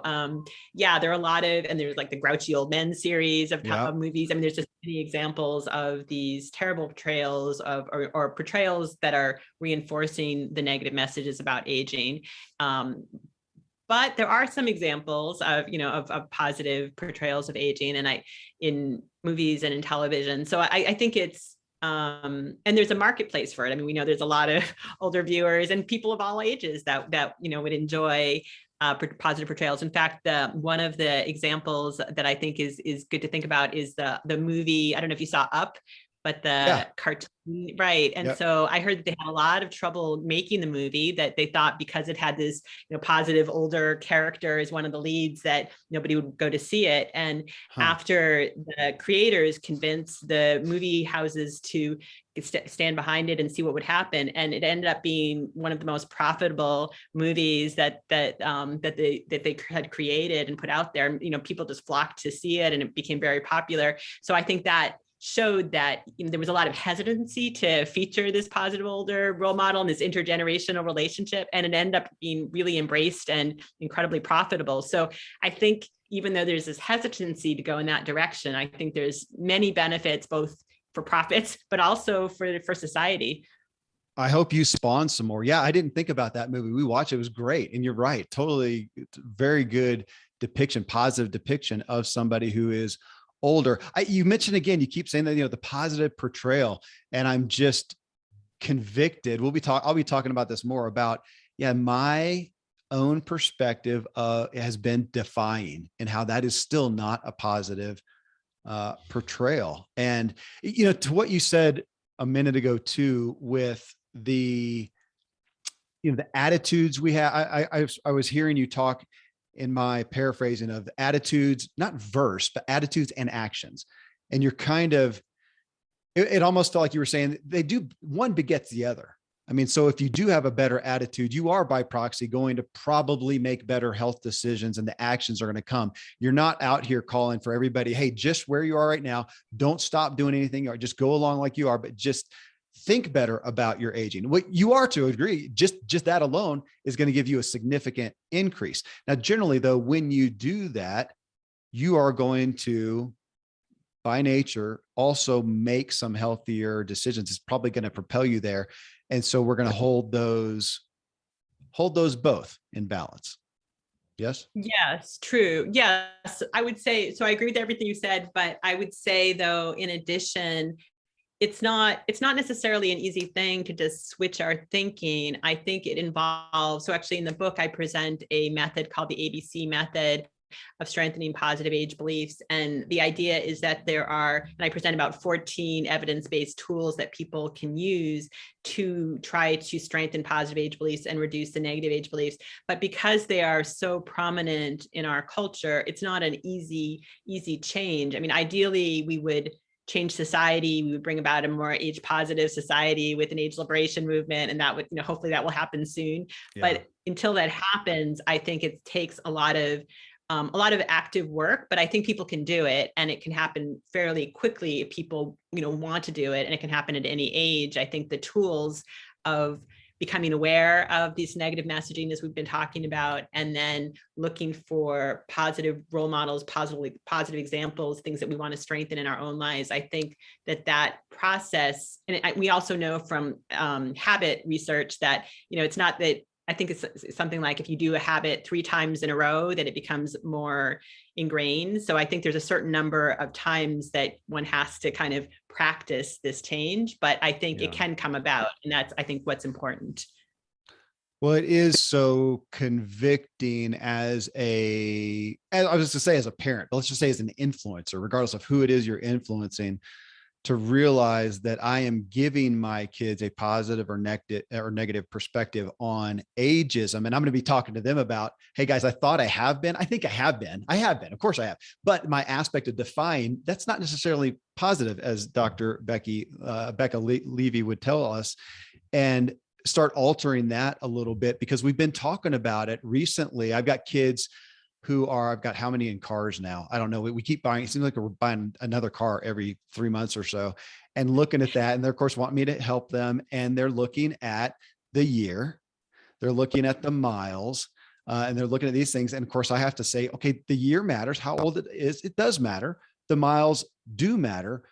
yeah, there are a lot of, and there's like the Grouchy Old Men series of movies. I mean, there's just many examples of these terrible portrayals of, or portrayals that are reinforcing the negative messages about aging. But there are some examples of, of positive portrayals of aging, and in movies and in television. So I think it's, and there's a marketplace for it. I mean, we know there's a lot of older viewers and people of all ages that would enjoy positive portrayals. In fact, one of the examples that I think is good to think about is the movie. I don't know if you saw Up, but the cartoon, right? And so I heard that they had a lot of trouble making the movie, that they thought because it had this, positive older character as one of the leads, that nobody would go to see it. And after the creators convinced the movie houses to stand behind it and see what would happen, and it ended up being one of the most profitable movies that they had created and put out there. People just flocked to see it, and it became very popular. So I think that showed that there was a lot of hesitancy to feature this positive older role model and this intergenerational relationship, and it ended up being really embraced and incredibly profitable. So I think even though there's this hesitancy to go in that direction, I think there's many benefits, both for profits, but also for society. I hope you spawn some more. Yeah, I didn't think about that movie. We watched it. It was great. And you're right. Totally. It's very good depiction, positive depiction of somebody who is older. You mentioned again, you keep saying that, the positive portrayal, and I'm just convicted. I'll be talking about this more about, my own perspective has been defying, and how that is still not a positive portrayal. And, to what you said a minute ago too, with the, the attitudes we have, I was hearing you talk in my paraphrasing of the attitudes, not verse, but attitudes and actions. And you're kind of, it almost felt like you were saying one begets the other. I mean, so if you do have a better attitude, you are by proxy going to probably make better health decisions, and the actions are going to come. You're not out here calling for everybody, hey, just where you are right now, don't stop doing anything, or just go along like you are, but just think better about your aging. What you are to agree, just that alone is going to give you a significant increase. Now, generally though, when you do that, you are going to, by nature, also make some healthier decisions. It's probably going to propel you there. And so we're going to hold those both in balance. Yes. Yes, true. Yes, I would say, so I agree with everything you said, but I would say though, in addition, it's not necessarily an easy thing to just switch our thinking. I think it involves, so actually in the book, I present a method called the ABC method of strengthening positive age beliefs. And the idea is that there are, and I present about 14 evidence-based tools that people can use to try to strengthen positive age beliefs and reduce the negative age beliefs. But because they are so prominent in our culture, it's not an easy change. I mean, ideally, we would change society. We would bring about a more age positive society with an age liberation movement. And that would, hopefully that will happen soon. Yeah. But until that happens, I think it takes a lot of active work, but I think people can do it, and it can happen fairly quickly if people, want to do it, and it can happen at any age. I think the tools of becoming aware of these negative messaging, as we've been talking about, and then looking for positive role models, positive examples, things that we want to strengthen in our own lives. I think that process, and we also know from habit research that, it's not that, I think it's something like if you do a habit 3 times in a row, that it becomes more ingrained. So I think there's a certain number of times that one has to kind of practice this change, but I think it can come about. And that's, I think, what's important. Well, it is so convicting as I was to say as a parent, but let's just say as an influencer, regardless of who it is you're influencing, to realize that I am giving my kids a positive or negative perspective on ageism. And I'm going to be talking to them about, hey guys, I thought I have been. I think I have been. Of course I have. But my aspect of defying, that's not necessarily positive, as Dr. Becca Levy would tell us, and start altering that a little bit, because we've been talking about it recently. I've got kids I've got how many in cars now? I don't know. We keep buying, it seems like we're buying another car every 3 months or so, and looking at that. And they're, of course, want me to help them. And they're looking at the year, they're looking at the miles, and they're looking at these things. And of course I have to say, okay, the year matters, how old it is. It does matter. The miles do matter,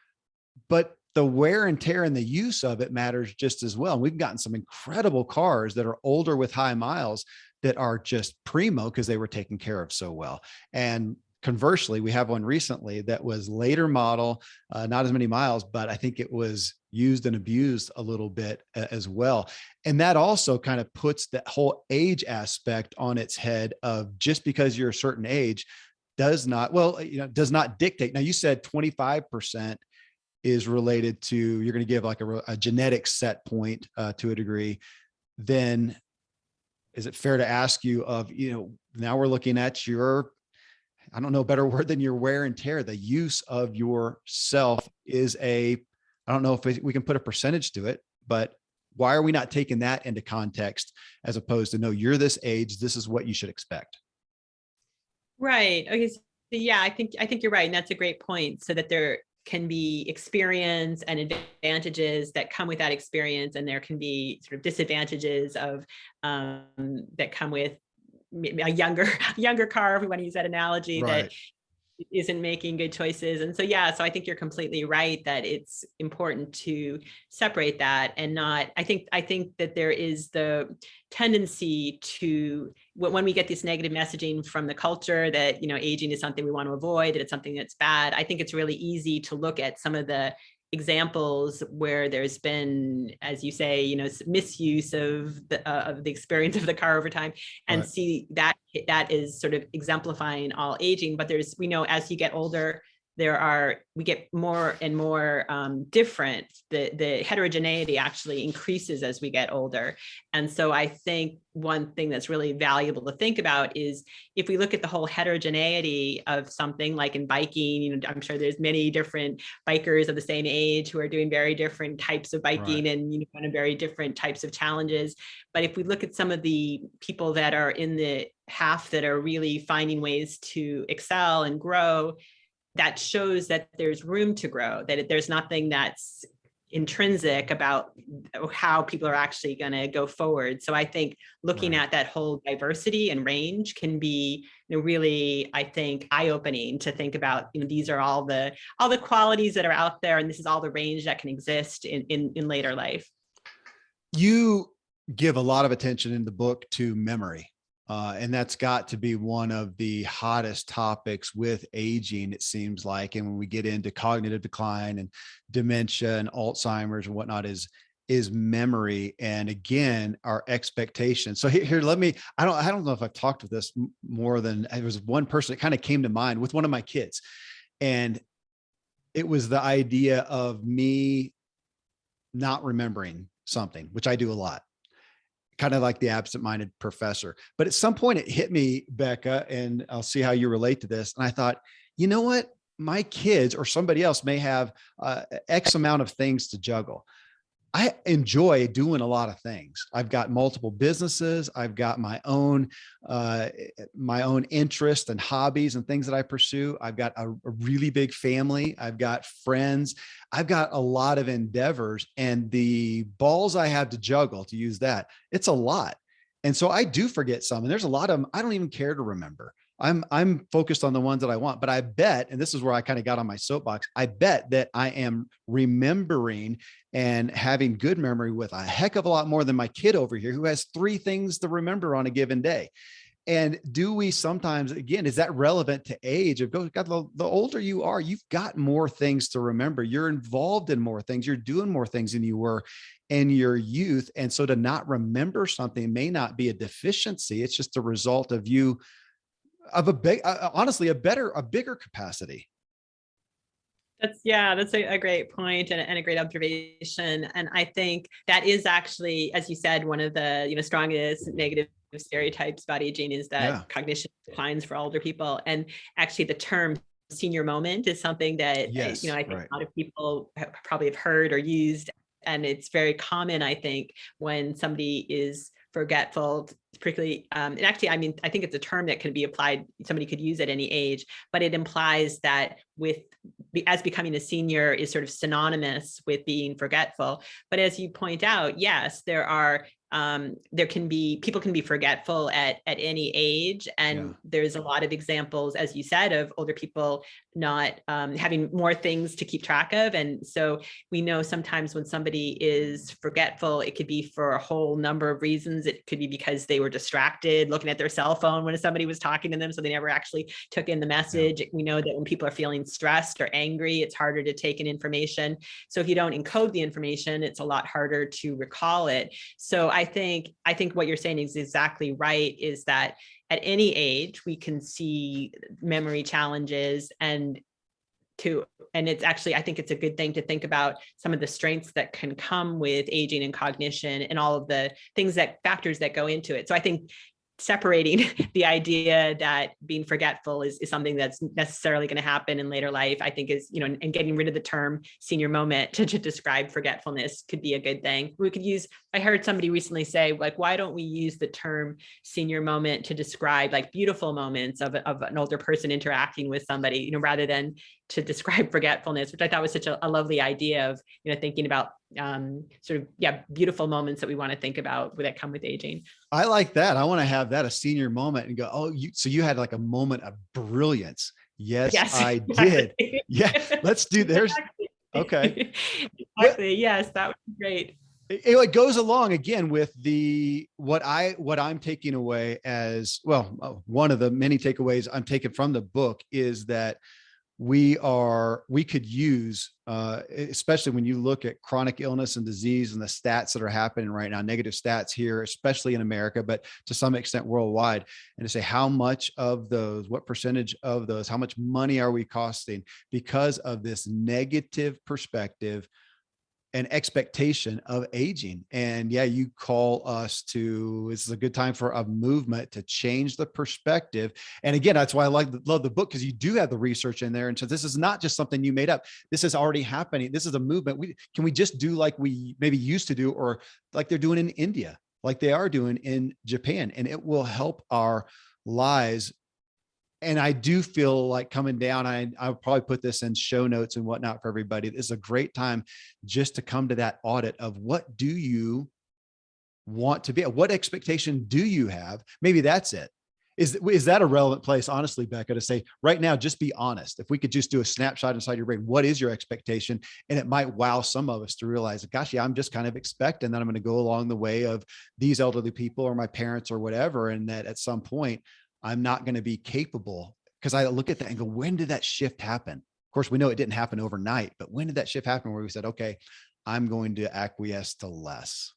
but the wear and tear and the use of it matters just as well. And we've gotten some incredible cars that are older with high miles that are just primo because they were taken care of so well. And conversely, we have one recently that was later model, not as many miles, but I think it was used and abused a little bit as well. And that also kind of puts that whole age aspect on its head of, just because you're a certain age does not dictate. Now, you said 25% is related to, you're going to give like a genetic set point to a degree. Then is it fair to ask you now we're looking at your, I don't know a better word than your wear and tear, the use of yourself is I don't know if we can put a percentage to it, but why are we not taking that into context as opposed to, no, you're this age, this is what you should expect? Right. Okay. So yeah, I think you're right. And that's a great point. So that there can be experience and advantages that come with that experience, and there can be sort of disadvantages of that come with a younger car, if we want to use that analogy, Right. that isn't making good choices. And so I think you're completely right that it's important to separate that, and not, I think that there is the tendency to, when we get this negative messaging from the culture that, aging is something we want to avoid, that it's something that's bad. I think it's really easy to look at some of the examples where there's been, as you say, misuse of the experience of the car over time, and Right. see that is sort of exemplifying all aging. But we know as you get older, we get more and more different. The heterogeneity actually increases as we get older. And so I think one thing that's really valuable to think about is, if we look at the whole heterogeneity of something like in biking, I'm sure there's many different bikers of the same age who are doing very different types of biking, Right. and kind of very different types of challenges. But if we look at some of the people that are in the half that are really finding ways to excel and grow, that shows that there's room to grow, that there's nothing that's intrinsic about how people are actually going to go forward. So I think looking at that whole diversity and range can be really, I think, eye-opening to think about, these are all the qualities that are out there, and this is all the range that can exist in later life. You give a lot of attention in the book to memory. And that's got to be one of the hottest topics with aging, it seems like. And when we get into cognitive decline and dementia and Alzheimer's and whatnot, is memory. And again, our expectations. So here, I don't know if I've talked with this more than, it was one person that kind of came to mind with one of my kids. And it was the idea of me not remembering something, which I do a lot, kind of like the absent-minded professor. But at some point it hit me, Becca, and I'll see how you relate to this. And I thought, you know what? my kids or somebody else may have X amount of things to juggle. I enjoy doing a lot of things. I've got multiple businesses. I've got my own interest and hobbies and things that I pursue. I've got a really big family. I've got friends. I've got a lot of endeavors, and the balls I have to juggle, to use that, it's a lot. And so I do forget some, and there's a lot of them I don't even care to remember. I'm focused on the ones that I want, but I bet, and this is where I kind of got on my soapbox, I bet that I am remembering and having good memory with a heck of a lot more than my kid over here who has 3 things to remember on a given day. And do we sometimes, again, is that relevant to age? Of God, the older you are, you've got more things to remember. You're involved in more things. You're doing more things than you were in your youth. And so to not remember something may not be a deficiency. It's just a result of you of a big, honestly, a bigger capacity. That's a great point and a great observation. And I think that is actually, as you said, one of the, strongest negative stereotypes about aging is that cognition declines for older people. And actually the term senior moment is something that, I think a lot of people probably have heard or used. And it's very common, I think, when somebody is forgetful, particularly, and actually, I think it's a term that can be applied, somebody could use at any age, but it implies that as becoming a senior is sort of synonymous with being forgetful. But as you point out, yes, people can be forgetful at any age. And there's a lot of examples, as you said, of older people not having more things to keep track of. And so we know sometimes when somebody is forgetful, it could be for a whole number of reasons. It could be because they were distracted looking at their cell phone when somebody was talking to them, so they never actually took in the message. We know that when people are feeling stressed or angry, it's harder to take in information. So if you don't encode the information, it's a lot harder to recall it. So I think what you're saying is exactly right, is that at any age, we can see memory challenges and it's actually, I think it's a good thing to think about some of the strengths that can come with aging and cognition and all of the factors that go into it. So I think separating the idea that being forgetful is something that's necessarily going to happen in later life, I think is, and getting rid of the term senior moment to describe forgetfulness could be a good thing. I heard somebody recently say, like, why don't we use the term senior moment to describe like beautiful moments of an older person interacting with somebody, rather than to describe forgetfulness, which I thought was such a lovely idea of, thinking about beautiful moments that we want to think about that come with aging. I like that. I want to have that a senior moment and go, so you had like a moment of brilliance. Yes, I did. Yeah. Let's do there's okay. Exactly. Yes. That would be great. It goes along again with what I'm taking away as well. One of the many takeaways I'm taking from the book is that we could use, especially when you look at chronic illness and disease and the stats that are happening right now, negative stats here, especially in America, but to some extent worldwide, and to say what percentage of those, how much money are we costing because of this negative perspective an expectation of aging. And you call us this is a good time for a movement to change the perspective. And again, that's why I love the book, because you do have the research in there. And so this is not just something you made up. This is already happening. This is a movement. Can we just do like we maybe used to do, or like they're doing in India, like they are doing in Japan, and it will help our lives. And I do feel like coming down, I'll probably put this in show notes and whatnot for everybody. This is a great time just to come to that audit of what do you want to be? What expectation do you have? Maybe that's it. Is that a relevant place, honestly, Becca, to say right now, just be honest. If we could just do a snapshot inside your brain, what is your expectation? And it might wow some of us to realize, gosh, I'm just kind of expecting that I'm going to go along the way of these elderly people or my parents or whatever. And that at some point, I'm not going to be capable, because I look at that and go, when did that shift happen? Of course, we know it didn't happen overnight, but when did that shift happen where we said, okay, I'm going to acquiesce to less?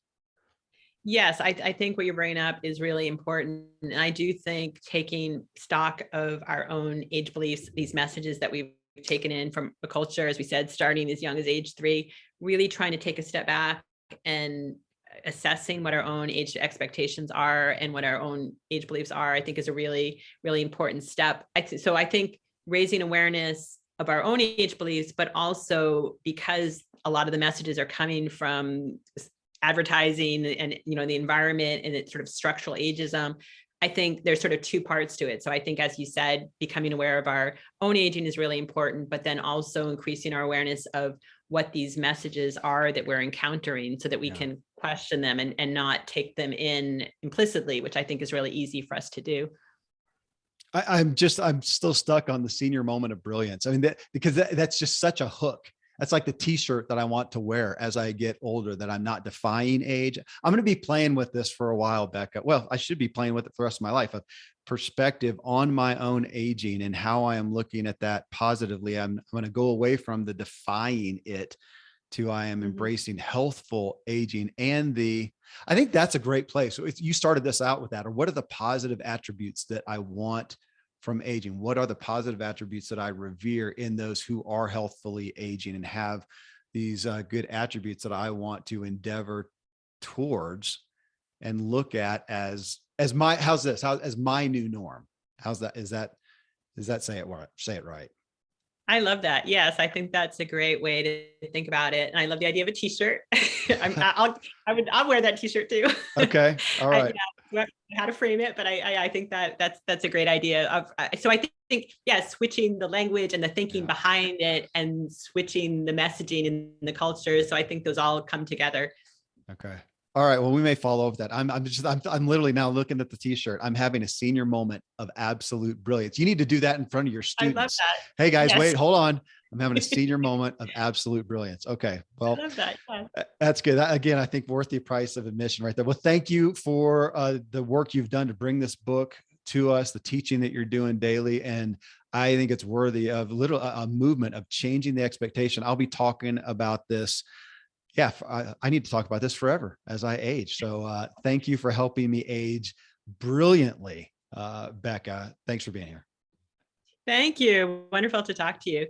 Yes, I think what you're bringing up is really important. And I do think taking stock of our own age beliefs, these messages that we've taken in from the culture, as we said, starting as young as age 3, really trying to take a step back and assessing what our own age expectations are and what our own age beliefs are, I think is a really, really important step. So I think raising awareness of our own age beliefs, but also because a lot of the messages are coming from advertising and, the environment and it's sort of structural ageism. I think there's sort of two parts to it. So I think, as you said, becoming aware of our own aging is really important, but then also increasing our awareness of what these messages are that we're encountering so that we can question them and not take them in implicitly, which I think is really easy for us to do. I'm still stuck on the senior moment of brilliance. I mean, because that's just such a hook. That's like the t-shirt that I want to wear as I get older, that I'm not defying age. I'm going to be playing with this for a while, Becca. Well, I should be playing with it for the rest of my life. A perspective on my own aging and how I am looking at that positively. I'm going to go away from the defying it to I am embracing healthful aging. I think that's a great place. So if you started this out with that, or what are the positive attributes that I want from aging? What are the positive attributes that I revere in those who are healthfully aging and have these good attributes that I want to endeavor towards and look at as my, as my new norm? How's that? Does that say it right? I love that. Yes, I think that's a great way to think about it. And I love the idea of a t-shirt. I'll wear that t-shirt too. Okay. All right. How to frame it, but I think that's a great idea. So I think, switching the language and the thinking behind it and switching the messaging and the culture. So I think those all come together. Okay. All right. Well, we may follow up that. I'm literally now looking at the t-shirt. I'm having a senior moment of absolute brilliance. You need to do that in front of your students. I love that. Hey guys, wait, hold on. I'm having a senior moment of absolute brilliance. Okay. Well, I love that. Yeah. That's good. Again, I think worth the price of admission right there. Well, thank you for the work you've done to bring this book to us, the teaching that you're doing daily. And I think it's worthy of a movement of changing the expectation. I'll be talking about this. Yeah, I need to talk about this forever as I age. So thank you for helping me age brilliantly, Becca. Thanks for being here. Thank you. Wonderful to talk to you.